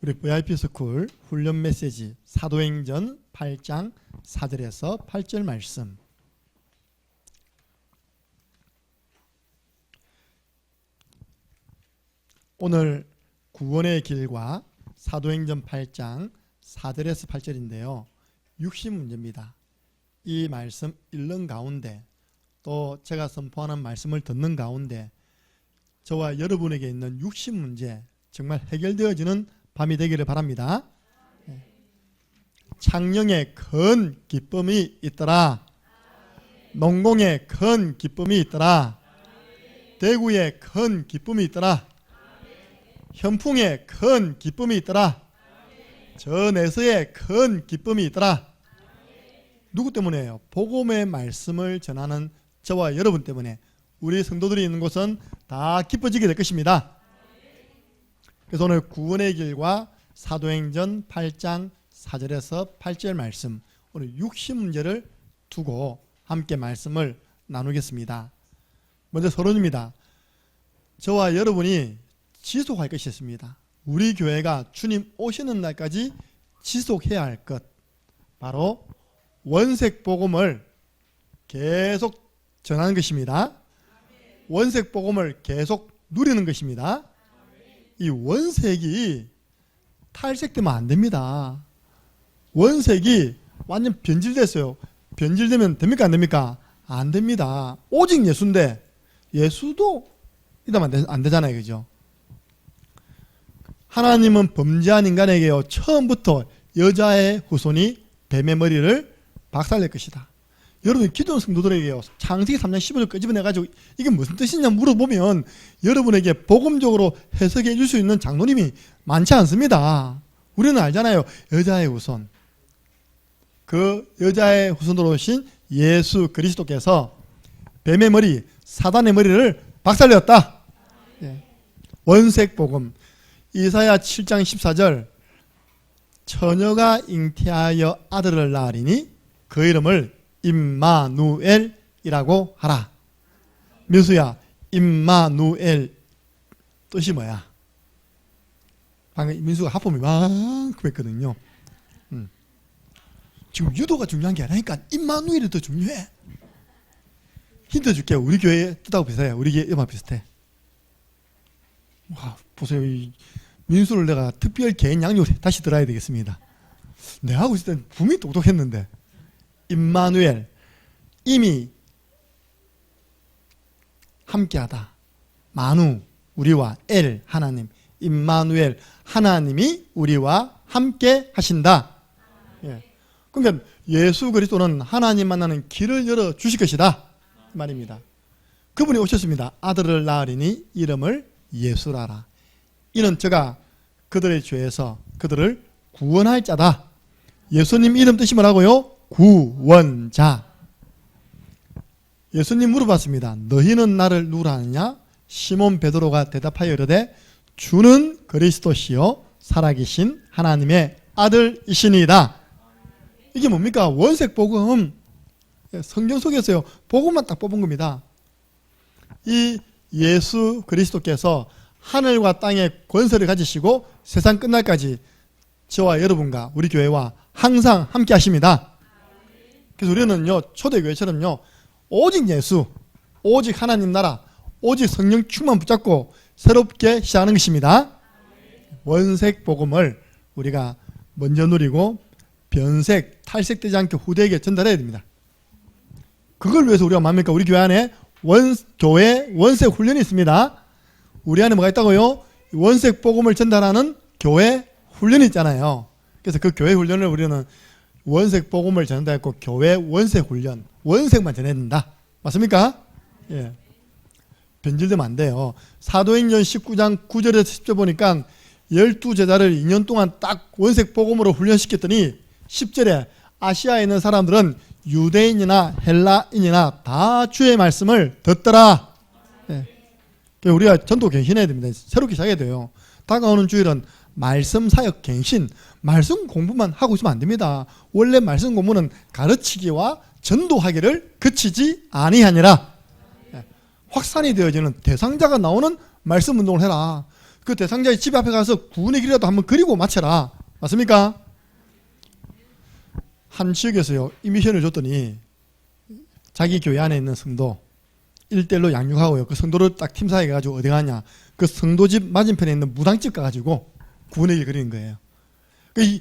우리 VIP 스쿨 훈련 메시지 사도행전 8장 4절에서 8절 말씀. 오늘 구원의 길과 사도행전 8장 4절에서 8절인데요. 60문제입니다. 이 말씀 읽는 가운데 또 제가 선포하는 말씀을 듣는 가운데 저와 여러분에게 있는 60문제 정말 해결되어지는 밤이 되기를 바랍니다. 창녕에 큰 기쁨이 있더라. 농공에 큰 기쁨이 있더라. 대구에 큰 기쁨이 있더라. 현풍에 큰 기쁨이 있더라. 전에서에 큰 기쁨이 있더라. 누구 때문에요? 복음의 말씀을 전하는 저와 여러분 때문에 우리 성도들이 있는 곳은 다 기뻐지게 될 것입니다. 그래서 오늘 구원의 길과 사도행전 8장 4절에서 8절 말씀, 오늘 60문제를 두고 함께 말씀을 나누겠습니다. 먼저 서론입니다. 저와 여러분이 지속할 것이 있습니다. 우리 교회가 주님 오시는 날까지 지속해야 할 것, 바로 원색 복음을 계속 전하는 것입니다. 원색 복음을 계속 누리는 것입니다. 이 원색이 탈색되면 안 됩니다. 원색이 완전 변질됐어요. 변질되면 됩니까? 안 됩니까? 안 됩니다. 오직 예수인데 예수도 이러면 안 되잖아요. 그죠? 하나님은 범죄한 인간에게요, 처음부터 여자의 후손이 뱀의 머리를 박살낼 것이다. 여러분, 기도원 성도들에게요, 창세기 3장 15절 끄집어내가지고 이게 무슨 뜻이냐 물어보면 여러분에게 복음적으로 해석해 줄 수 있는 장로님이 많지 않습니다. 우리는 알잖아요. 여자의 후손. 그 여자의 후손으로 오신 예수 그리스도께서 뱀의 머리, 사단의 머리를 박살내었다. 원색 복음. 이사야 7장 14절, 처녀가 잉태하여 아들을 낳으리니 그 이름을 임마누엘이라고 하라. 민수야, 임마누엘 뜻이 뭐야? 방금 민수가 하품이 만큼 했거든요. 지금 유도가 중요한 게 아니니까 임마누엘이 더 중요해. 힌트 줄게요. 우리 교회 뜻하고 비슷해요. 우리 교회 음악 비슷해. 와, 보세요. 이 민수를 내가 특별 개인 양육을 다시 들어야 되겠습니다. 내가 하고 있을 땐 분명히 똑똑했는데. 임마누엘, 이미 함께하다. 마누, 우리와 엘, 하나님. 임마누엘, 하나님이 우리와 함께 하신다. 그러니까 예수 그리스도는 하나님 만나는 길을 열어 주실 것이다 말입니다. 그분이 오셨습니다. 아들을 낳으리니 이름을 예수라라. 이는 저가 그들의 죄에서 그들을 구원할 자다. 예수님 이름 뜻이 뭐라고요? 구원자. 예수님 물어봤습니다. 너희는 나를 누구라 하느냐? 시몬 베드로가 대답하여 이르되 주는 그리스도시요 살아계신 하나님의 아들이시니이다. 이게 뭡니까? 원색 복음. 성경 속에서요, 복음만 딱 뽑은 겁니다. 이 예수 그리스도께서 하늘과 땅의 권세를 가지시고 세상 끝날까지 저와 여러분과 우리 교회와 항상 함께 하십니다. 그래서 우리는요, 초대교회처럼요, 오직 예수, 오직 하나님 나라, 오직 성령 충만 붙잡고 새롭게 시작하는 것입니다. 원색 복음을 우리가 먼저 누리고 변색, 탈색되지 않게 후대에게 전달해야 됩니다. 그걸 위해서 우리가 뭡니까? 우리 교회 안에 교회 원색 훈련이 있습니다. 우리 안에 뭐가 있다고요? 원색 복음을 전달하는 교회 훈련이 있잖아요. 그래서 그 교회 훈련을 우리는 원색 복음을 전달했고 교회 원색 훈련, 원색만 전해야 된다. 맞습니까? 예. 변질되면 안 돼요. 사도행전 19장 9절에서 10절 보니까 12제자를 2년 동안 딱 원색 복음으로 훈련시켰더니 10절에 아시아에 있는 사람들은 유대인이나 헬라인이나 다 주의 말씀을 듣더라. 예. 우리가 전도 갱신해야 됩니다. 새롭게 시작해야 돼요. 다가오는 주일은 말씀 사역 갱신, 말씀 공부만 하고 있으면 안 됩니다. 원래 말씀 공부는 가르치기와 전도하기를 그치지 아니하니라. 예. 확산이 되어지는 대상자가 나오는 말씀 운동을 해라. 그 대상자의 집 앞에 가서 구원의 길이라도 한번 그리고 마쳐라. 맞습니까? 한 지역에서요, 이미션을 줬더니 자기 교회 안에 있는 성도 1대1로 양육하고요. 그 성도를 딱 팀사에 가지고 어디 가냐. 그 성도집 맞은편에 있는 무당집 가가지고 구원의 길 그리는 거예요. 이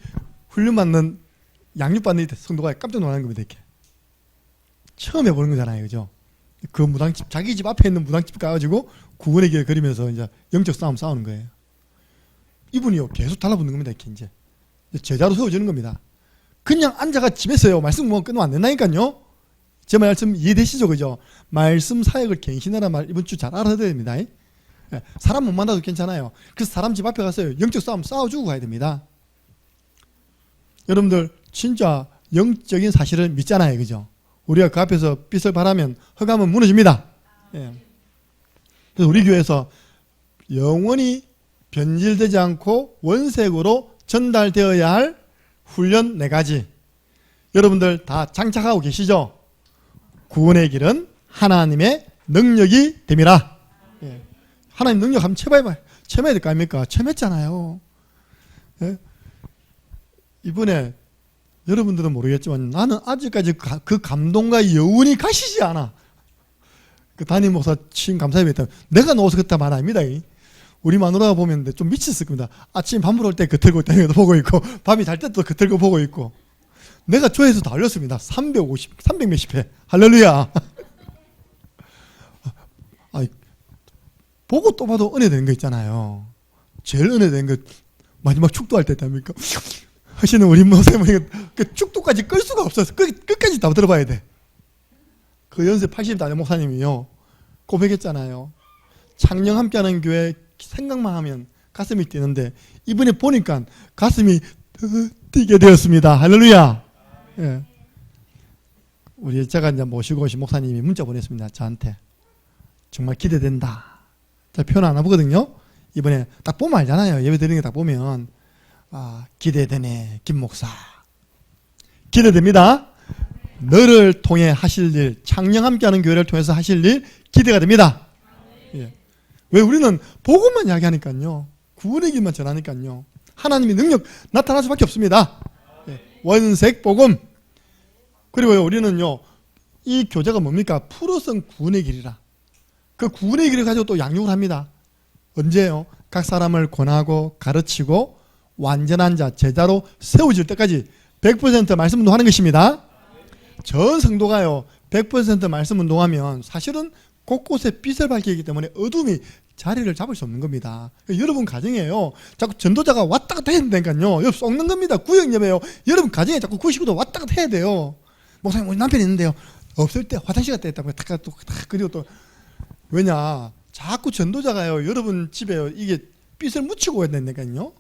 훈련받는, 양육받는 성도가 깜짝 놀라는 겁니다. 이렇게. 처음 해보는 거잖아요. 그죠? 그 무당집, 자기 집 앞에 있는 무당집 가가지고 구원의 길을 그리면서 이제 영적 싸움 싸우는 거예요. 이분이요, 계속 달라붙는 겁니다. 이렇게 이제. 제자로 세워주는 겁니다. 그냥 앉아가 집에서요, 말씀 뭐 끊으면 안 된다니까요? 제 말씀 이해되시죠? 그죠? 말씀 사역을 갱신하라 말 이번 주 잘 알아야 됩니다. 사람 못 만나도 괜찮아요. 그래서 사람 집 앞에 가서요, 영적 싸움 싸워주고 가야 됩니다. 여러분들, 진짜 영적인 사실을 믿잖아요. 그죠? 우리가 그 앞에서 빛을 발하면 흑암은 무너집니다. 예. 그래서 우리 교회에서 영원히 변질되지 않고 원색으로 전달되어야 할 훈련 4가지. 여러분들 다 장착하고 계시죠? 구원의 길은 하나님의 능력이 됨이라. 예. 하나님 능력 한번 체험해야 될 거 아닙니까? 체험했잖아요. 예? 이번에 여러분들은 모르겠지만 나는 아직까지 그 감동과 여운이 가시지 않아. 그 담임 목사 친 감사예배 했다. 내가 넣어서 그랬다 말 아닙니다. 우리 마누라가 보면 좀 미쳤을 겁니다. 아침 밥 먹을 때 그틀고 땡겨도 보고 있고, 밤이 잘 때도 그틀고 보고 있고. 내가 조회수 다 올렸습니다. 300 몇십 회. 할렐루야. 보고 또 봐도 은혜되는 거 있잖아요. 제일 은혜되는 거 마지막 축도할 때 있답니까? 하시는 우리 목사님은 그 축도까지 끌 수가 없어서 끝까지 다 들어봐야 돼. 그 연세 80대 목사님이요, 고백했잖아요. 창녕 함께하는 교회 생각만 하면 가슴이 뛰는데 이번에 보니까 가슴이 뛰게 되었습니다. 할렐루야. 예. 우리 제가 이제 모시고 오신 목사님이 문자 보냈습니다. 저한테. 정말 기대된다. 제가 표현 안 해보거든요. 이번에 딱 보면 알잖아요. 예배 드리는 게 딱 보면. 아, 기대되네, 김 목사. 기대됩니다. 너를 통해 하실 일, 창녕 함께하는 교회를 통해서 하실 일 기대가 됩니다. 예. 왜 우리는 복음만 이야기하니까요. 구원의 길만 전하니까요. 하나님의 능력 나타날 수밖에 없습니다. 예. 원색 복음. 그리고요, 우리는요, 이 교재가 뭡니까? 풀어선 구원의 길이라. 그 구원의 길을 가지고 또 양육을 합니다. 언제요? 각 사람을 권하고 가르치고 완전한 자, 제자로 세워질 때까지 100% 말씀 운동하는 것입니다. 전 성도가요, 100% 말씀 운동하면 사실은 곳곳에 빛을 밝히기 때문에 어둠이 자리를 잡을 수 없는 겁니다. 여러분 가정에요, 자꾸 전도자가 왔다 갔다 해야 된다니까요. 여러분 썩는 겁니다. 구역예배요. 여러분 가정에 자꾸 구식구도 왔다 갔다 해야 돼요. 목사님, 우리 남편이 있는데요, 없을 때 화장실 갔다 했다고 탁 그리고 또 왜냐, 자꾸 전도자가요, 여러분 집에요, 이게 빛을 묻히고 해야 된다니까요.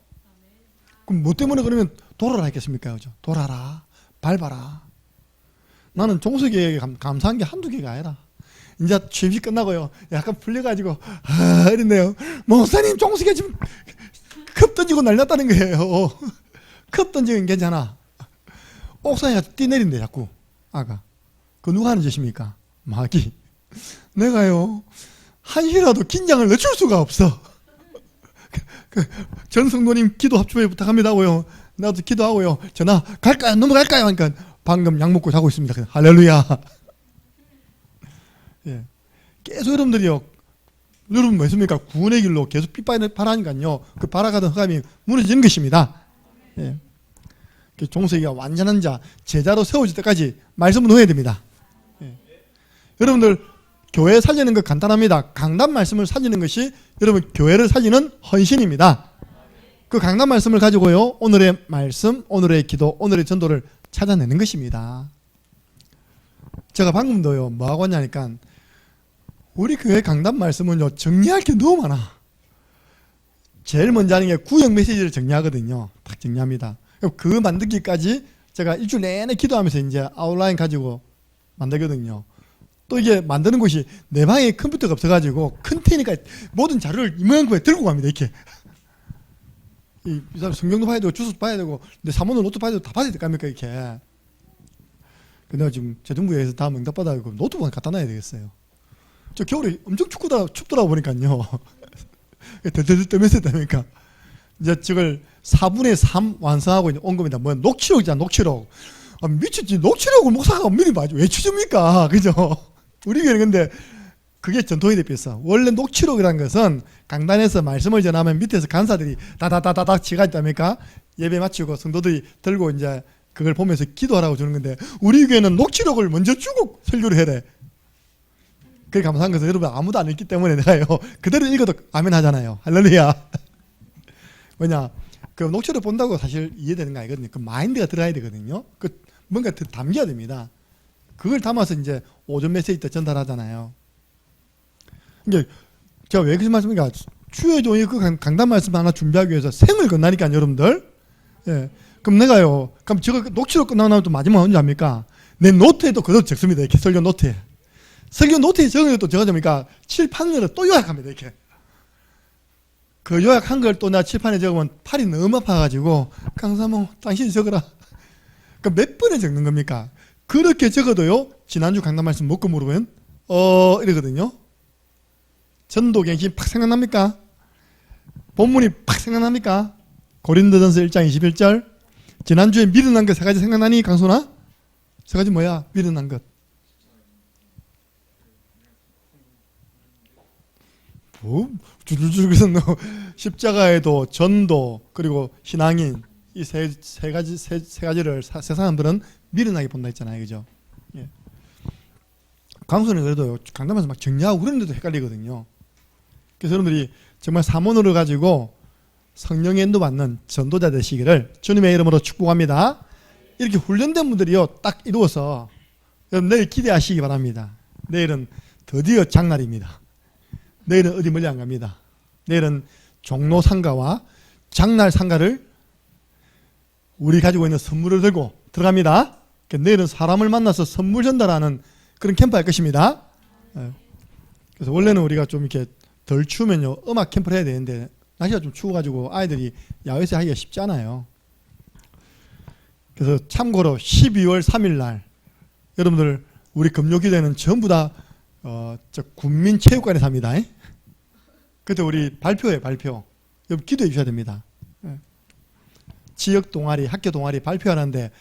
그럼 뭐 때문에 그러면 돌아라 했겠습니까? 그죠? 돌아라, 밟아라. 나는 종석이에게 감사한 게 한두 개가 아니라, 이제 취임식 끝나고요, 약간 풀려가지고 이랬네요. 목사님, 종석이가 지금 컵 던지고 날렸다는 거예요. 컵 던지면 괜찮아. 옥상에 뛰내린대 자꾸. 아가 그 누가 하는 짓입니까? 마귀. 내가요, 한시라도 긴장을 늦출 수가 없어. 전 성도님 기도 합주에 부탁합니다고요. 나도 기도하고요. 전화 갈까요? 넘어갈까요? 하니까 방금 약 먹고 자고 있습니다. 할렐루야. 예. 계속 여러분들이요, 여러분 뭐 했습니까? 구원의 길로 계속 빗바라니까요, 그 바라가던 흑암이 무너지는 것입니다. 예. 종석이가 완전한 자, 제자로 세워질 때까지 말씀을 넣어야 됩니다. 예. 여러분들 교회 살리는 거 간단합니다. 강단 말씀을 살리는 것이 여러분 교회를 살리는 헌신입니다. 그 강단 말씀을 가지고요, 오늘의 말씀, 오늘의 기도, 오늘의 전도를 찾아내는 것입니다. 제가 방금도요, 뭐하고 왔냐니까, 우리 교회 강단 말씀은요, 정리할 게 너무 많아. 제일 먼저 하는 게 구역 메시지를 정리하거든요. 딱 정리합니다. 그 만들기까지 제가 일주일 내내 기도하면서 이제 아웃라인 가지고 만들거든요. 또 이게 만드는 곳이 내 방에 컴퓨터가 없어가지고 큰 테니까 모든 자료를 이만큼에 들고 갑니다. 이렇게. 이 사람 성경도 봐야 되고 주소도 봐야 되고 내 사모는 노트 봐야 되고 다 봐야 될 거 아닙니까 이렇게. 근데 지금 재정부에서 다음 응답 받아가지고 노트북 갖다 놔야 되겠어요. 저 겨울에 엄청 춥더라 보니까요. 덜덜 떨면서 했다니까. 이제 저걸 4분의 3 완성하고 온 겁니다. 뭐 녹취록이잖아, 녹취록. 아, 미쳤지. 녹취록을 목사가 미리 봐줘. 왜 추줍니까? 그죠? 우리 교회는 근데 그게 전통이 됐어. 원래 녹취록이라는 것은 강단에서 말씀을 전하면 밑에서 간사들이 다다다다닥 지가 있답니까? 예배 마치고 성도들이 들고 이제 그걸 보면서 기도하라고 주는 건데, 우리 교회는 녹취록을 먼저 주고 설교를 해래. 그게 감사한 것은 여러분 아무도 안 읽기 때문에 내가요, 그대로 읽어도 아멘 하잖아요. 할렐루야. 뭐냐, 그 녹취록 본다고 사실 이해되는 거 아니거든요. 그 마인드가 들어가야 되거든요. 그 뭔가 더 담겨야 됩니다. 그걸 담아서 이제 오전 메시지 때 전달하잖아요. 이게 제가 왜 그런 말씀입니까? 추후에 종이 그 강단 말씀 하나 준비하기 위해서 생을 건나니까 여러분들. 예. 그럼 내가요, 그럼 저거 녹취록 끝나고 나면 또 마지막 언제 합니까? 내 노트에도 그대로 적습니다. 이렇게 설교 노트에. 설교 노트에 적은 것도 제가 접니까? 칠판으로 또 요약합니다. 이렇게. 그 요약한 걸 또 내가 칠판에 적으면 팔이 너무 아파가지고, 강사모, 당신이 적어라. 그러니까 몇 번에 적는 겁니까? 그렇게 적어도요, 지난주 강단 말씀 먹고 물으면, 이러거든요. 전도갱신 팍 생각납니까? 본문이 팍 생각납니까? 고린도전서 1장 21절. 지난주에 미련한 것 세 가지 생각나니, 강소나? 세 가지 뭐야? 미련한 것. 뭐, 줄줄줄 그래서 십자가에도 전도, 그리고 신앙인, 이 세 가지를 세상 사람들은 미련하게 본다 했잖아요. 그죠? 예. 강소는 그래도 강단에서 막 정리하고 그러는데도 헷갈리거든요. 그래서 여러분들이 정말 사모노를 가지고 성령의 인도받는 전도자 되시기를 주님의 이름으로 축복합니다. 이렇게 훈련된 분들이요, 딱 이루어서 여러분 내일 기대하시기 바랍니다. 내일은 드디어 장날입니다. 내일은 어디 멀리 안 갑니다. 내일은 종로 상가와 장날 상가를 우리 가지고 있는 선물을 들고 들어갑니다. 내일은 사람을 만나서 선물 전달하는 그런 캠프 할 것입니다. 그래서 원래는 우리가 좀 이렇게 덜 추우면요, 음악 캠프를 해야 되는데 날씨가 좀 추워가지고 아이들이 야외에서 하기가 쉽지 않아요. 그래서 참고로 12월 3일 날 여러분들 우리 금요기대는 전부 다 저 군민체육관에서 합니다. 그때 우리 발표해요, 발표. 여러분 기도해 주셔야 됩니다. 지역 동아리, 학교 동아리 발표하는데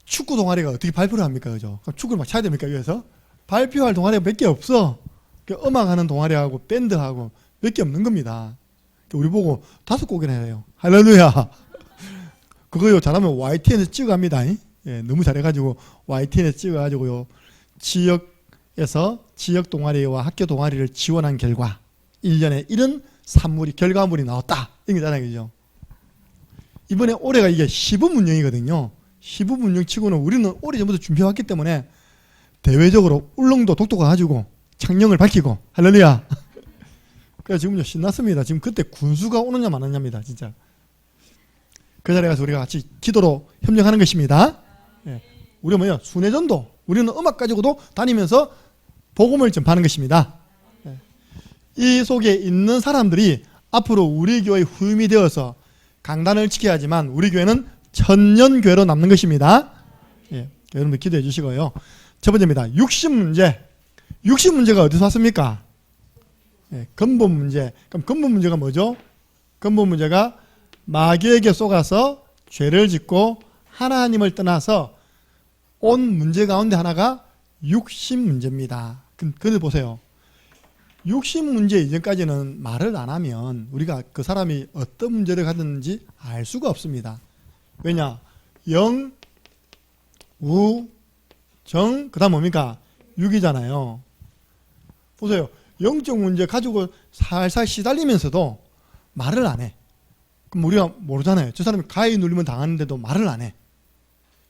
축구 동아리가 어떻게 발표를 합니까? 그죠? 그럼 축구를 막 쳐야 됩니까? 여기서? 발표할 동아리가 몇 개 없어. 음악하는 동아리하고 밴드하고 몇 개 없는 겁니다. 우리 보고 5곡이나 해요. 할렐루야. 그거요, 잘하면 YTN에서 찍어갑니다. 예, 너무 잘해가지고 YTN에서 찍어가지고요, 지역에서 지역 동아리와 학교 동아리를 지원한 결과 1년에 이런 산물이, 결과물이 나왔다. 이런 거잖아요. 그죠? 이번에 올해가 이게 15문명이거든요. 15문명 치고는 우리는 오래전부터 준비해왔기 때문에 대외적으로 울릉도 독도 가가지고 창녕을 밝히고, 할렐루야. 그래서 지금요, 신났습니다. 지금 그때 군수가 오느냐 마느냐입니다. 진짜. 그 자리에 가서 우리가 같이 기도로 협력하는 것입니다. 예. 우리가 뭐냐, 순회전도, 우리는 음악 가지고도 다니면서 복음을 전파하는 것입니다. 예. 이 속에 있는 사람들이 앞으로 우리 교회의 후임이 되어서 강단을 지켜야 하지만 우리 교회는 천년교회로 남는 것입니다. 예. 여러분들 기도해 주시고요. 첫 번째입니다. 60문제. 60문제가 어디서 왔습니까? 예, 근본 문제. 그럼 근본 문제가 뭐죠? 근본 문제가 마귀에게 속아서 죄를 짓고 하나님을 떠나서 온 문제 가운데 하나가 60문제입니다. 근데 보세요. 60문제 이전까지는 말을 안 하면 우리가 그 사람이 어떤 문제를 가졌는지 알 수가 없습니다. 왜냐? 영, 우, 정, 그 다음 뭡니까? 6이잖아요. 보세요. 영적 문제 가지고 살살 시달리면서도 말을 안 해. 그럼 우리가 모르잖아요. 저 사람이 가위 눌리면 당하는데도 말을 안 해.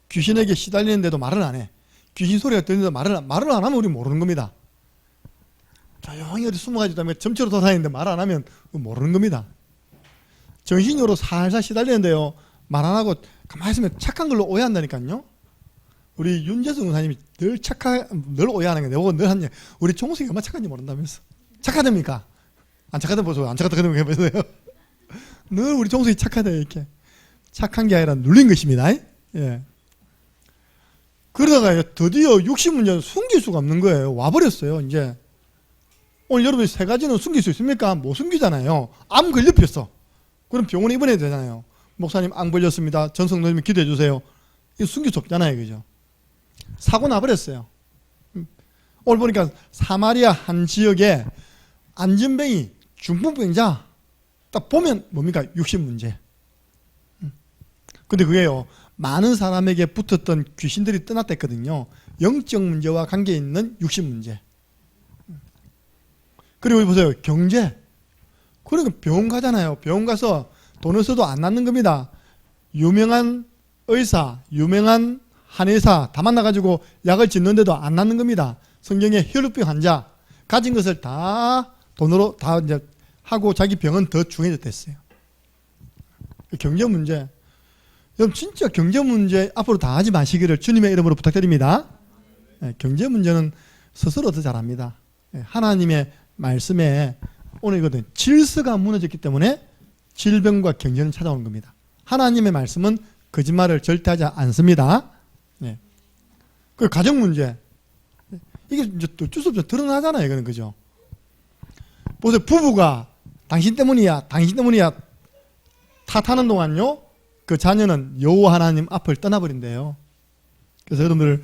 귀신에게 시달리는데도 말을 안 해. 귀신 소리가 들리는데도 말을 안 하면 우리 모르는 겁니다. 조용히 어디 숨어가지고 점치로 돌아다니는데 말 안 하면 모르는 겁니다. 정신으로 살살 시달리는데요, 말 안 하고 가만히 있으면 착한 걸로 오해한다니까요. 우리 윤재수 목사님이 늘 오해하는 게 내가 늘 하냐, 우리 종석이 얼마나 착한지 모른다면서. 착하답니까? 안 착하다 보세요. 안 착하다 해보세요. 늘 우리 종석이 착하다 이렇게. 착한 게 아니라 눌린 것입니다. 예. 그러다가 드디어 60문제는 숨길 수가 없는 거예요. 와버렸어요. 이제 오늘 여러분이 세 가지는 숨길 수 있습니까? 못 숨기잖아요. 암 걸렸어. 그럼 병원에 입원해야 되잖아요. 목사님 암 걸렸습니다. 전성노님 기도해 주세요. 이거 숨길 수 없잖아요. 그죠? 사고 나버렸어요. 오늘 보니까 사마리아 한 지역에 안진뱅이 중풍병자 딱 보면 뭡니까? 육신 문제. 근데 그게요, 많은 사람에게 붙었던 귀신들이 떠났댔거든요. 영적 문제와 관계 있는 육신 문제. 그리고 보세요, 경제. 그러니까 병원 가잖아요. 병원 가서 돈을 써도 안 낫는 겁니다. 유명한 의사, 유명한 한의사 다 만나가지고 약을 짓는데도 안 낫는 겁니다. 성경에 혈루병 환자 가진 것을 다 돈으로 다 이제 하고 자기 병은 더 중해졌댔어요. 경제 문제. 여러분 진짜 경제 문제 앞으로 다 하지 마시기를 주님의 이름으로 부탁드립니다. 경제 문제는 스스로 더 잘합니다. 하나님의 말씀에 오늘이거든. 질서가 무너졌기 때문에 질병과 경제는 찾아오는 겁니다. 하나님의 말씀은 거짓말을 절대 하지 않습니다. 그 가정 문제. 이게 이제 어쩔 수 없죠. 드러나잖아요. 이거는 그죠? 보세요. 부부가 당신 때문이야, 당신 때문이야 탓하는 동안요, 그 자녀는 여호와 하나님 앞을 떠나버린대요. 그래서 여러분들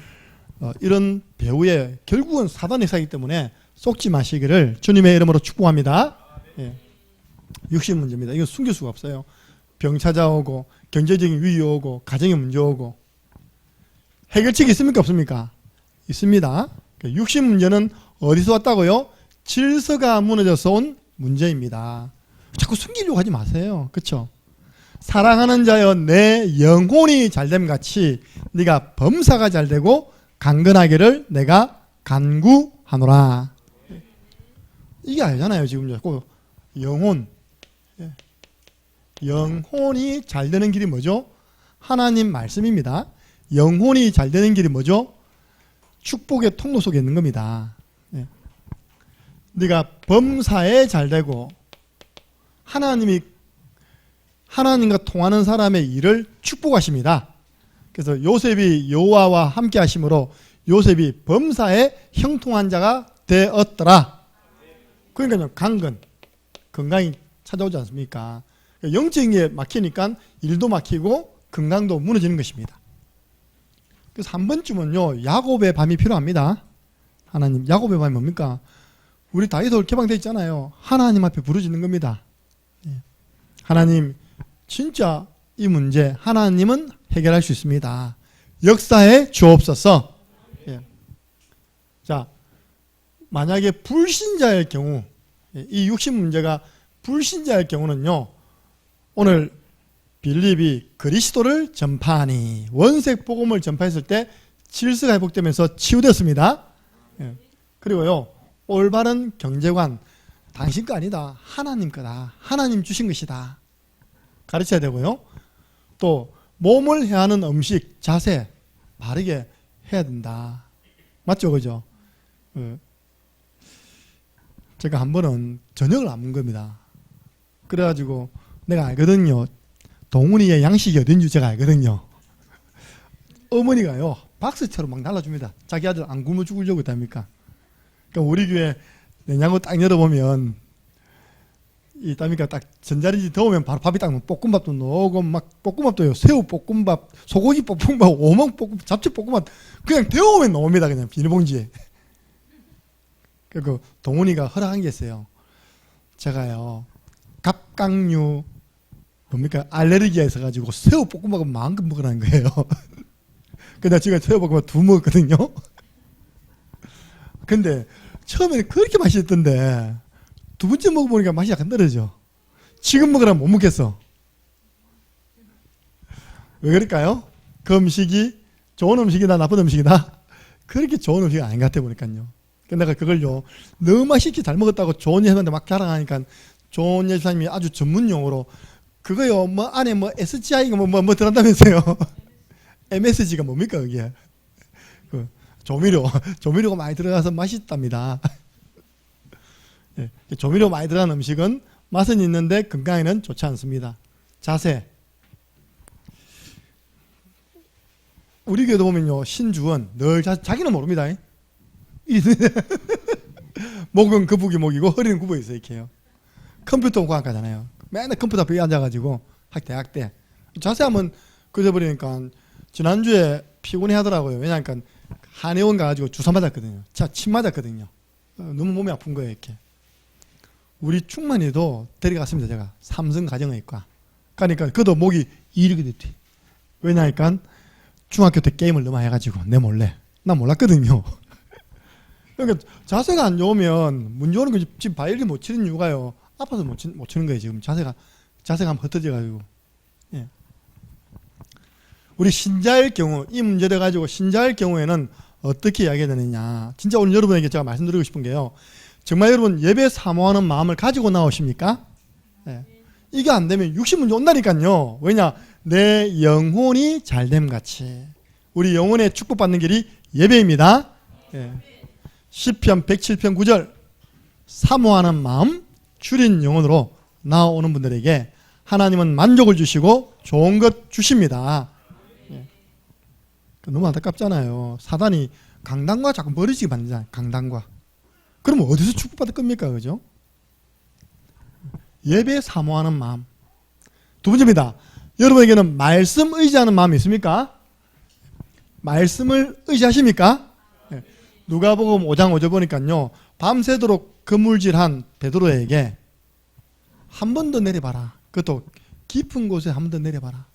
이런 배후에 결국은 사단의 사이기 때문에 속지 마시기를 주님의 이름으로 축복합니다. 예. 육신 문제입니다. 이거 숨길 수가 없어요. 병 찾아오고 경제적인 위기 오고 가정의 문제 오고 해결책이 있습니까? 없습니까? 있습니다. 육신 문제는 어디서 왔다고요? 질서가 무너져서 온 문제입니다. 자꾸 숨기려고 하지 마세요. 그렇죠? 사랑하는 자여 내 영혼이 잘됨 같이 네가 범사가 잘되고 강건하기를 내가 간구하노라. 이게 알잖아요. 지금 자꾸 영혼. 영혼이 잘되는 길이 뭐죠? 하나님 말씀입니다. 영혼이 잘되는 길이 뭐죠? 축복의 통로 속에 있는 겁니다. 네가 범사에 잘되고 하나님과 통하는 사람의 일을 축복하십니다. 그래서 요셉이 여호와와 함께 하심으로 요셉이 범사에 형통한 자가 되었더라. 그러니까 강건, 건강이 찾아오지 않습니까? 영적인 게 막히니까 일도 막히고 건강도 무너지는 것입니다. 그래서 한 번쯤은요, 야곱의 밤이 필요합니다. 하나님, 야곱의 밤이 뭡니까? 우리 다윗을 개방되어 있잖아요. 하나님 앞에 부르짖는 겁니다. 하나님, 진짜 이 문제 하나님은 해결할 수 있습니다. 역사에 주옵소서. 자, 만약에 불신자일 경우, 이 육신 문제가 불신자일 경우는요, 오늘 빌립이 그리스도를 전파하니 원색 복음을 전파했을 때 질서가 회복되면서 치유됐습니다. 그리고요, 올바른 경제관, 당신 거 아니다. 하나님 거다. 하나님 주신 것이다. 가르쳐야 되고요. 또 몸을 해하는 음식, 자세 바르게 해야 된다. 맞죠? 그죠? 제가 한 번은 저녁을 안 먹은 겁니다. 그래가지고 내가 알거든요. 동훈이의 양식이 어딘지 제가 알거든요. 어머니가요, 박스처럼 막 날라줍니다. 자기 아들 안 굶어 죽으려고 했답니까? 그러니까 우리 교회 냉장고 딱 열어보면 있답니까? 딱 전자레인지 더우면 바로 밥이 딱 볶음밥도 넣고 막 볶음밥도요. 새우 볶음밥, 소고기 볶음밥, 오망 볶음밥, 잡채 볶음밥 그냥 데우면 나옵니다. 그냥 비닐봉지에. 그 동훈이가 허락한 게 있어요. 제가요, 갑각류 뭡니까? 알레르기가 있어가지고 새우 볶음밥을 마음껏 먹으라는 거예요. 근데 제가 새우 볶음밥 2 먹었거든요. 근데 처음에는 그렇게 맛있었던데 2번째 먹어보니까 맛이 약간 떨어져. 지금 먹으라면 못 먹겠어. 왜 그럴까요? 그 음식이 좋은 음식이다 나쁜 음식이다? 그렇게 좋은 음식이 아닌 것 같아 보니까요. 내가 그걸요, 너무 맛있게 잘 먹었다고 좋은 예수님한테 막 자랑하니까 좋은 예수님이 아주 전문 용어로 그거요, 뭐 안에 뭐 SGI가 뭐 들어간다면서요. MSG가 뭡니까 그게? 그 조미료가 많이 들어가서 맛있답니다. 예, 조미료 많이 들어간 음식은 맛은 있는데 건강에는 좋지 않습니다. 자세. 우리 교회도 보면요, 신주원 늘 자기는 모릅니다. 목은 거북이 목이고 허리는 굽어 있어 이렇게 해요. 컴퓨터 공학과잖아요. 맨날 컴퓨터 앞에 앉아가지고 대학 때 자세히 한번 그려버리니까 지난주에 피곤해 하더라고요. 왜냐하니까 한의원 가가지고 주사 맞았거든요. 침 맞았거든요. 너무 몸이 아픈 거예요 이렇게. 우리 충만이도 데려갔습니다. 제가 삼성 가정의과. 그러니까 그도 목이 이렇게 됐지. 왜냐하니까 중학교 때 게임을 너무 해가지고 내 몰래. 나 몰랐거든요. 그러니까 자세가 안 좋으면 문제 오는 거지. 지금 바이올린 못 치는 이유가요. 아파서 못 치는 거예요. 지금 자세가 한번 흩어져가지고. 예. 우리 신자일 경우 이 문제를 가지고 신자일 경우에는 어떻게 이야기해야 되느냐. 진짜 오늘 여러분에게 제가 말씀드리고 싶은 게요. 정말 여러분 예배 사모하는 마음을 가지고 나오십니까? 예. 이게 안 되면 60문제 온다니까요. 왜냐? 내 영혼이 잘됨 같이. 우리 영혼의 축복받는 길이 예배입니다. 예. 시편 107편 9절 사모하는 마음 줄인 영혼으로 나오는 분들에게 하나님은 만족을 주시고 좋은 것 주십니다. 예. 너무 안타깝잖아요. 사단이 강단과 자꾸 멀어지게 만들잖아요. 강단과. 그러면 어디서 축복받을 겁니까? 그죠? 예배 사모하는 마음. 두 번째입니다. 여러분에게는 말씀 의지하는 마음이 있습니까? 말씀을 의지하십니까? 네. 누가복음 5장 5절 보니까요. 밤새도록 그물질한 베드로에게 한 번 더 내려봐라. 그것도 깊은 곳에 한 번 더 내려봐라.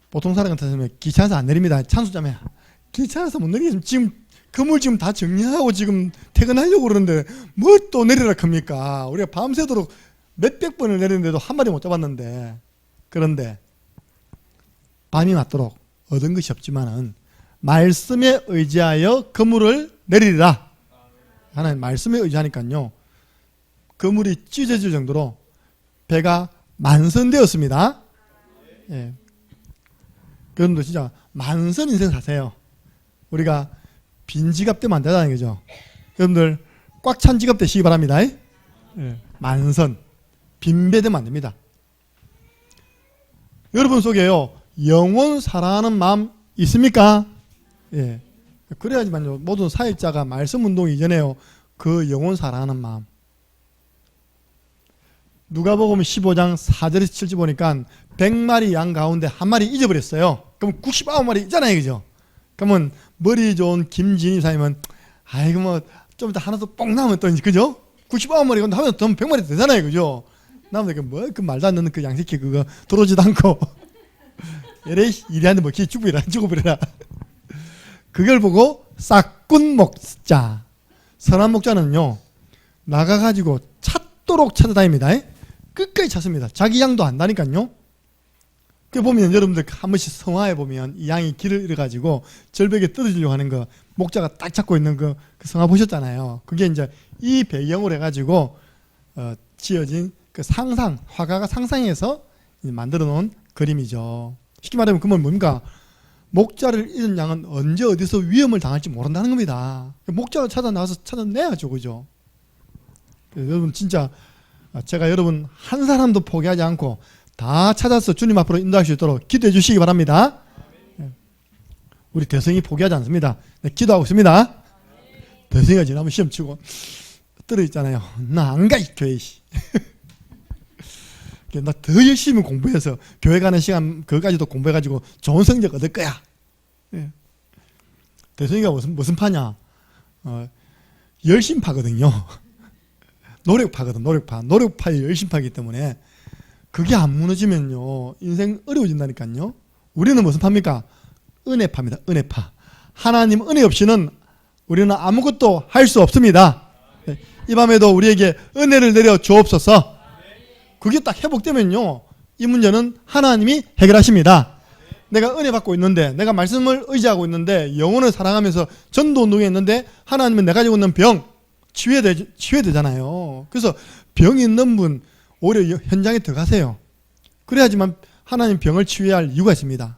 보통 사람 같으면 귀찮아서 안 내립니다. 찬수자매. 귀찮아서 못 내리겠습니다. 지금 그물 지금 다 정리하고 지금 퇴근하려고 그러는데 뭐 또 내리라 합니까? 우리가 밤새도록 몇백 번을 내리는데도 한 마리 못 잡았는데. 그런데 밤이 맞도록 얻은 것이 없지만은 말씀에 의지하여 그물을 내리리라. 하나님 말씀에 의지하니까요. 그물이 찢어질 정도로 배가 만선되었습니다. 예. 여러분도 진짜 만선 인생 사세요. 우리가 빈 지갑 되면 안 된다는 거죠. 여러분들 꽉 찬 지갑 되시기 바랍니다. 예. 만선. 빈배 되면 안 됩니다. 여러분 속에요. 영원 사랑하는 마음 있습니까? 예. 그래야지만요. 모든 사역자가 말씀 운동 이전에요. 그 영원 사랑하는 마음. 누가복음 15장 4절에서 7절 보니까 100마리 양 가운데 한 마리 잊어버렸어요. 그럼 99마리 있잖아요. 그죠? 그러면 머리 좋은 김진희 사님은 아이고 뭐 좀 이따 하나 더 뽕 나오면 또 그죠? 99마리 건데 하면 더 100마리 되잖아요. 그죠? 나무들 그 말도 안 되는 그 양새끼 그거 들어오지도 않고 이래 이리한데 뭐 기 죽으리라 죽어버리라. 그걸 보고 싹군 목자 선한 목자는요 나가가지고 찾도록 찾아다닙니다. 끝까지 찾습니다. 자기 양도 안다니까요. 그 보면 여러분들 한 번씩 성화에 보면 이 양이 길을 잃어가지고 절벽에 떨어지려고 하는 거 목자가 딱 잡고 있는 그 성화 보셨잖아요. 그게 이제 이 배경으로 해가지고 지어진 그 상상 화가가 상상해서 만들어 놓은 그림이죠. 쉽게 말하면 그건 뭡니까? 목자를 잃은 양은 언제 어디서 위험을 당할지 모른다는 겁니다. 목자를 찾아 나와서 찾아내야죠, 그죠? 여러분 진짜 제가 여러분 한 사람도 포기하지 않고 다 찾아서 주님 앞으로 인도할 수 있도록 기도해 주시기 바랍니다. 우리 대성이 포기하지 않습니다. 네, 기도하고 있습니다. 대성이가 지나면 시험 치고 떨어졌잖아요. 나 안 가, 이 교회. 나 더 열심히 공부해서 교회 가는 시간 그거까지도 공부해가지고 좋은 성적 얻을 거야. 예. 대성이가 무슨 파냐? 열심파거든요. 노력파거든. 노력파의 열심파이기 때문에 그게 안 무너지면요 인생 어려워진다니까요. 우리는 무슨 파입니까? 은혜파입니다. 은혜파. 하나님 은혜 없이는 우리는 아무것도 할 수 없습니다. 예. 이 밤에도 우리에게 은혜를 내려 주옵소서. 그게 딱 회복되면요 이 문제는 하나님이 해결하십니다. 내가 은혜 받고 있는데 내가 말씀을 의지하고 있는데 영혼을 사랑하면서 전도운동에 있는데 하나님은 내가 가지고 있는 병 치유되잖아요. 그래서 병이 있는 분 오히려 현장에 들어가세요. 그래야지만 하나님 병을 치유해야 할 이유가 있습니다.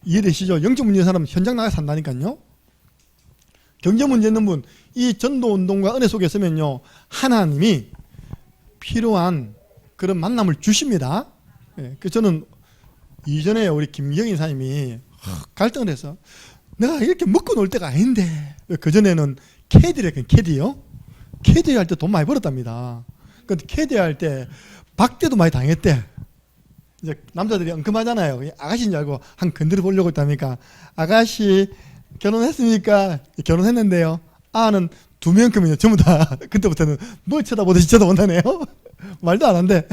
이해되시죠? 영적 문제 있는 사람은 현장 나가 산다니까요. 경제 문제 있는 분 이 전도운동과 은혜 속에 있으면요 하나님이 필요한 그런 만남을 주십니다. 그 저는 이전에 우리 김경인 사님이 갈등을 해서 내가 이렇게 먹고 놀 때가 아닌데 그 전에는 캐디랬거든요. 캐디요. 캐디 할 때 돈 많이 벌었답니다. 근데 캐디 할 때 박대도 많이 당했대. 이제 남자들이 엉큼하잖아요. 아가씨인 줄 알고 한 건드려 보려고 했다니까. 아가씨 결혼했습니까? 결혼했는데요. 아는 2명큼이요. 전부 다. 그때부터는 뭘 쳐다보듯이 쳐다본다네요. 말도 안 한대.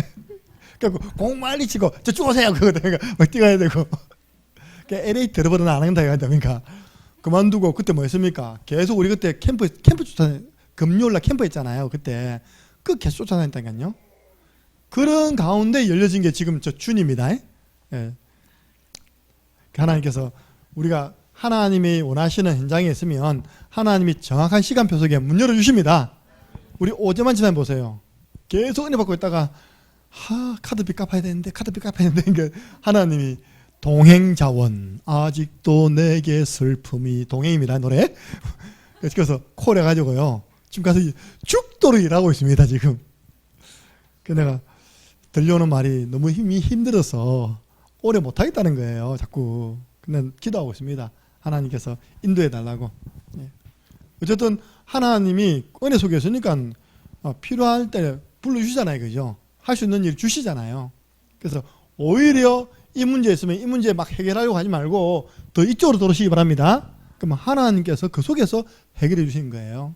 그래갖고 공 많이 치고 저쪽 오세요. 그러니까 막 뛰어야 되고. LA 들어버리면 안 한다 이거니까 그만두고 그때 뭐 했습니까? 계속 우리 그때 캠프 쫓아다녔, 금요일날 캠프 했잖아요. 그때 그 계속 쫓아다녔다니까요. 그런 가운데 열려진 게 지금 저 준입니다. 예. 하나님께서 우리가 하나님이 원하시는 현장에 있으면 하나님이 정확한 시간표 속에 문 열어주십니다. 우리 어제만 지나면 보세요. 계속 은혜 받고 있다가 카드비 갚아야 되는데 그러니까 하나님이 동행자원 아직도 내게 슬픔이 동행입니다. 노래. 그래서 콜 해가지고요. 지금 가서 죽도록 일하고 있습니다. 지금. 내가 들려오는 말이 너무 힘이 힘들어서 오래 못하겠다는 거예요. 자꾸. 근데 기도하고 있습니다. 하나님께서 인도해 달라고. 어쨌든 하나님이 은혜 속에 있으니까 필요할 때 불러주시잖아요. 그죠? 할 수 있는 일 주시잖아요. 그래서 오히려 이 문제 있으면 이 문제 막 해결하려고 하지 말고 더 이쪽으로 돌으시기 바랍니다. 그럼 하나님께서 그 속에서 해결해 주시는 거예요.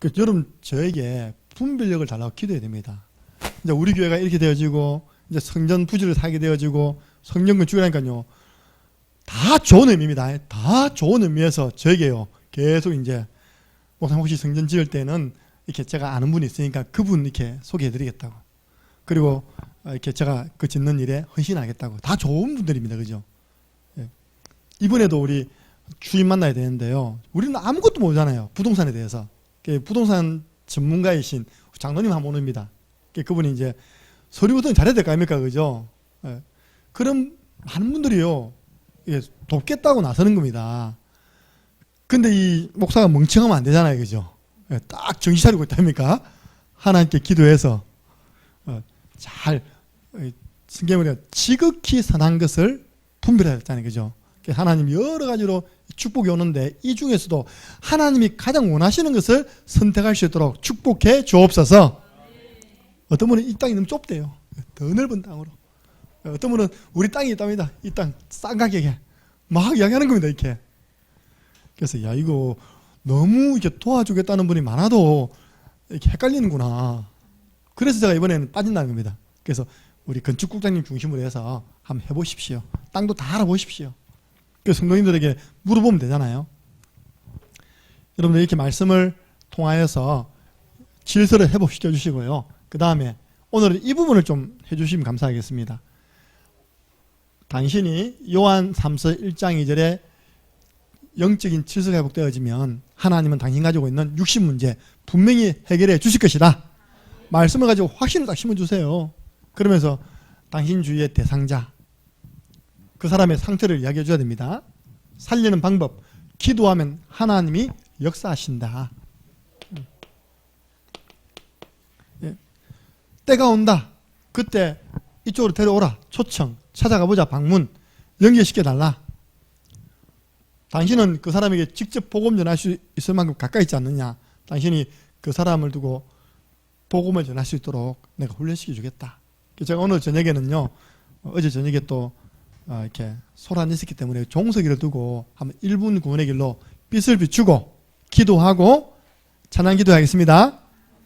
그래서 여러분 저에게 분별력을 달라고 기도해야 됩니다. 이제 우리 교회가 이렇게 되어지고 이제 성전 부지를 사게 되어지고 성전 건축이라니까요. 다 좋은 의미입니다. 다 좋은 의미에서 저에게요. 계속 이제 목사님 혹시 성전 지을 때는 이렇게 제가 아는 분이 있으니까 그분 이렇게 소개해 드리겠다고. 그리고 이렇게 제가 그 짓는 일에 헌신하겠다고. 다 좋은 분들입니다. 그죠? 예. 이번에도 우리 주인 만나야 되는데요. 우리는 아무것도 모르잖아요. 부동산에 대해서. 부동산 전문가이신 장로님 한 분 옵니다. 그분이 이제 서류부터 잘해야 될 거 아닙니까? 그죠? 예. 그런 많은 분들이요. 돕겠다고 나서는 겁니다. 근데 이 목사가 멍청하면 안 되잖아요. 그죠? 예. 딱 정신 차리고 있답니까? 하나님께 기도해서 잘 성경에 지극히 선한 것을 분별해야 했잖아요. 그죠? 하나님 여러 가지로 축복이 오는데 이 중에서도 하나님이 가장 원하시는 것을 선택할 수 있도록 축복해 주옵소서. 어떤 분은 이 땅이 너무 좁대요. 더 넓은 땅으로. 어떤 분은 우리 땅이 있답니다. 이 땅 싼 가격에 막 이야기하는 겁니다. 이렇게. 그래서 야 이거 너무 이렇게 도와주겠다는 분이 많아도 이렇게 헷갈리는구나. 그래서 제가 이번에는 빠진다는 겁니다. 그래서 우리 건축국장님 중심으로 해서 한번 해보십시오. 땅도 다 알아보십시오. 그래서 성도님들에게 물어보면 되잖아요. 여러분들 이렇게 말씀을 통하여서 질서를 회복시켜 주시고요. 그 다음에 오늘은 이 부분을 좀 해주시면 감사하겠습니다. 당신이 요한 3서 1장 2절에 영적인 질서가 회복되어지면 하나님은 당신 가지고 있는 육신 문제 분명히 해결해 주실 것이다. 말씀을 가지고 확신을 딱 심어주세요. 그러면서 당신 주위의 대상자 그 사람의 상태를 이야기해 줘야 됩니다. 살리는 방법 기도하면 하나님이 역사하신다. 때가 온다. 그때 이쪽으로 데려오라. 초청 찾아가보자. 방문 연결시켜달라. 당신은 그 사람에게 직접 복음 전할 수 있을 만큼 가까이 있지 않느냐. 당신이 그 사람을 두고 복음을 전할 수 있도록 내가 훈련시켜 주겠다. 제가 오늘 저녁에는요. 어제 저녁에 또 이렇게 소란이 있었기 때문에 종석이를 두고 한번 1분 구원의 길로 빛을 비추고 기도하고 찬양 기도하겠습니다.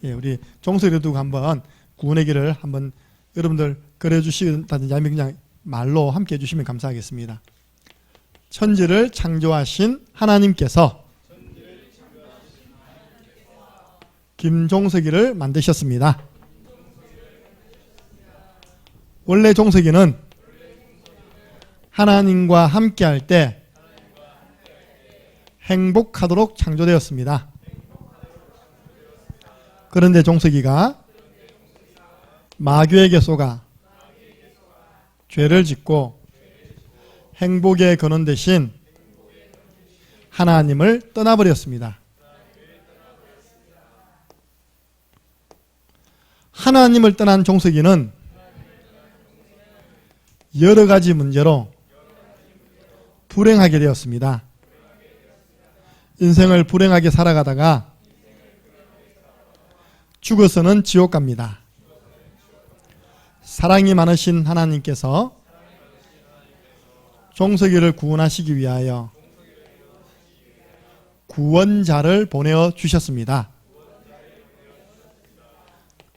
예, 우리 종석이를 두고 한번 구원의 길을 한번 여러분들 그려주시다든지 아니면 그냥 말로 함께 해주시면 감사하겠습니다. 천지를 창조하신 하나님께서 김종석이를 만드셨습니다. 원래 종석이는 하나님과 함께할 때 행복하도록 창조되었습니다. 그런데 종석이가 마귀에게 속아 죄를 짓고 행복에 거는 대신 하나님을 떠나버렸습니다. 하나님을 떠난 종석이는 여러 가지 문제로 불행하게 되었습니다. 인생을 불행하게 살아가다가 죽어서는 지옥 갑니다. 사랑이 많으신 하나님께서 종석이를 구원하시기 위하여 구원자를 보내어 주셨습니다.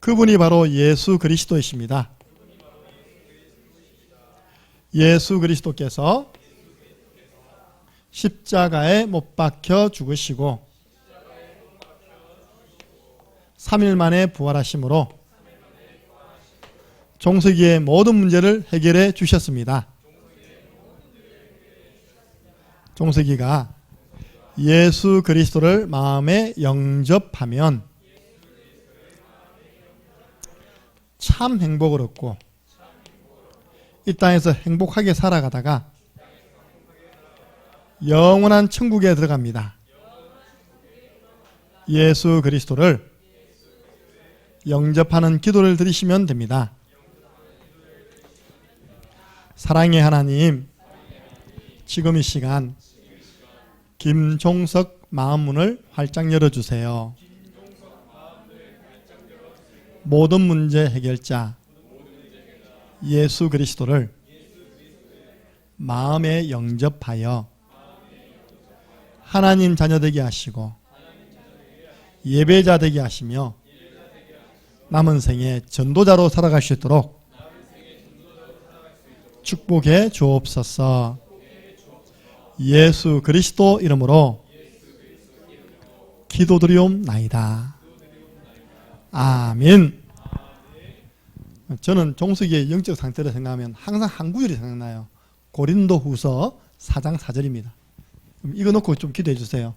그분이 바로 예수 그리스도이십니다. 예수 그리스도께서 십자가에 못 박혀 죽으시고 3일 만에 부활하심으로 종석이의 모든 문제를 해결해 주셨습니다. 종석이가 예수 그리스도를 마음에 영접하면 참 행복을 얻고 이 땅에서 행복하게 살아가다가 영원한 천국에 들어갑니다. 예수 그리스도를 영접하는 기도를 드리시면 됩니다. 사랑의 하나님, 지금 이 시간 김종석 마음문을 활짝 열어주세요. 모든 문제 해결자 예수 그리스도를 마음에 영접하여 하나님 자녀 되게 하시고 예배자 되게 하시며 남은 생에 전도자로 살아갈 수 있도록 축복해 주옵소서. 예수 그리스도 이름으로 기도드리옵나이다. 아멘. 저는 종석이의 영적 상태를 생각하면 항상 한 구절이 생각나요. 고린도후서 4장 4절입니다. 이거 놓고 좀 기도해 주세요.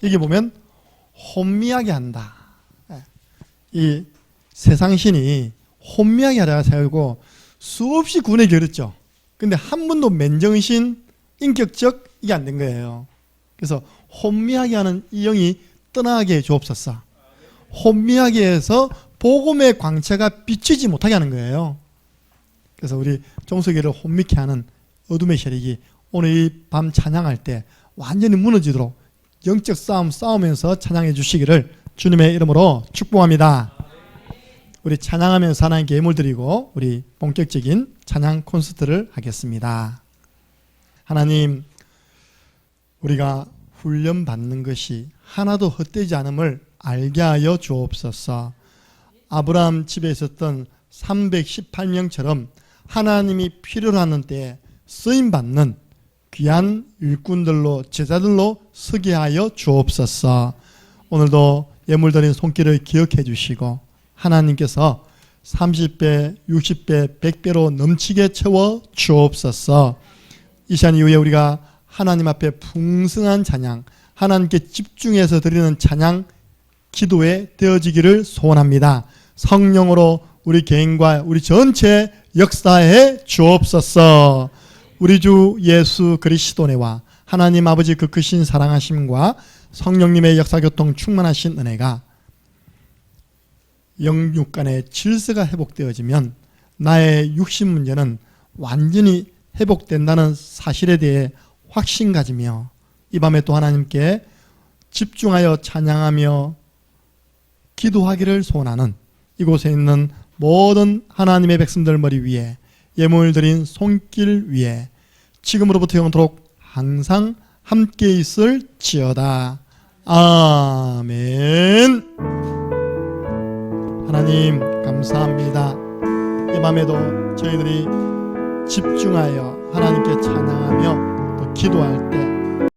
여기 보면 혼미하게 한다. 이 세상신이 혼미하게 하다가 살고 수없이 군에 겨뤘죠. 근데 한 번도 맨정신, 인격적 이게 안 된 거예요. 그래서 혼미하게 하는 이 영이 떠나게 주옵소서. 혼미하게 해서 복음의 광채가 비치지 못하게 하는 거예요. 그래서 우리 종석이를 혼미케 하는 어둠의 세력이 오늘 이 밤 찬양할 때 완전히 무너지도록 영적 싸움 싸우면서 찬양해 주시기를 주님의 이름으로 축복합니다. 우리 찬양하면서 하나님께 예물 드리고 우리 본격적인 찬양 콘서트를 하겠습니다. 하나님, 우리가 훈련받는 것이 하나도 헛되지 않음을 알게 하여 주옵소서. 아브라함 집에 있었던 318명처럼 하나님이 필요로 하는 때에 쓰임받는 귀한 일꾼들로 제자들로 서게 하여 주옵소서. 오늘도 예물 드린 손길을 기억해 주시고 하나님께서 30배, 60배, 100배로 넘치게 채워 주옵소서. 이 시간 이후에 우리가 하나님 앞에 풍성한 찬양, 하나님께 집중해서 드리는 찬양 기도에 되어지기를 소원합니다. 성령으로 우리 개인과 우리 전체 역사해 주옵소서. 우리 주 예수 그리스도네와 하나님 아버지 그 크신 사랑하심과 성령님의 역사교통 충만하신 은혜가 영육 간의 질서가 회복되어지면 나의 육신 문제는 완전히 회복된다는 사실에 대해 확신 가지며 이 밤에 또 하나님께 집중하여 찬양하며 기도하기를 소원하는 이곳에 있는 모든 하나님의 백성들 머리 위에 예물 드린 손길 위에 지금으로부터 영원토록 항상 함께 있을지어다. 아멘. 하나님 감사합니다. 이 밤에도 저희들이 집중하여 하나님께 찬양하며 또 기도할 때